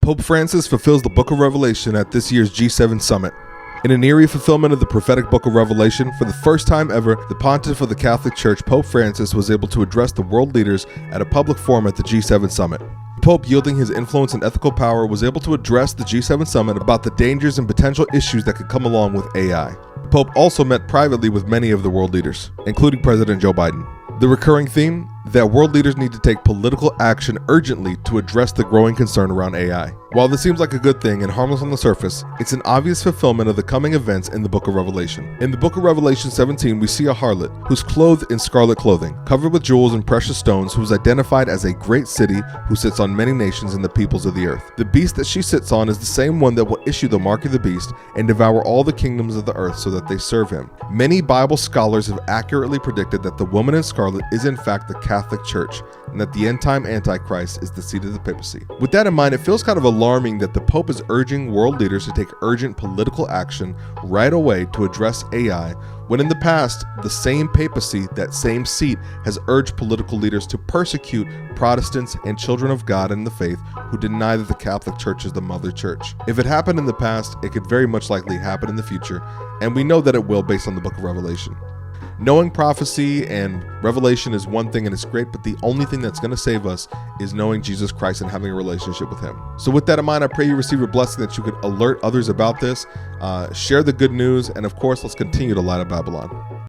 Pope Francis fulfills the Book of Revelation at this year's G7 summit. In an eerie fulfillment of the prophetic Book of Revelation, for the first time ever, the pontiff of the Catholic Church, Pope Francis, was able to address the world leaders at a public forum at the G7 summit. The Pope, yielding his influence and ethical power, was able to address the G7 summit about the dangers and potential issues that could come along with AI. The Pope also met privately with many of the world leaders, including President Joe Biden. The recurring theme? That world leaders need to take political action urgently to address the growing concern around AI. While this seems like a good thing and harmless on the surface, it's an obvious fulfillment of the coming events in the Book of Revelation. In the Book of Revelation 17, we see a harlot who's clothed in scarlet clothing, covered with jewels and precious stones, who is identified as a great city who sits on many nations and the peoples of the earth. The beast that she sits on is the same one that will issue the mark of the beast and devour all the kingdoms of the earth so that they serve him. Many Bible scholars have accurately predicted that the woman in scarlet is in fact the Catholic Church, and that the end-time Antichrist is the seat of the papacy. With that in mind, it feels kind of alarming that the Pope is urging world leaders to take urgent political action right away to address AI, when in the past, the same papacy, that same seat, has urged political leaders to persecute Protestants and children of God in the faith who deny that the Catholic Church is the mother church. If it happened in the past, it could very much likely happen in the future, and we know that it will based on the Book of Revelation. Knowing prophecy and revelation is one thing and it's great, but the only thing that's going to save us is knowing Jesus Christ and having a relationship with him. So with that in mind, I pray you receive a blessing that you could alert others about this, share the good news, and of course, let's continue to light up Babylon.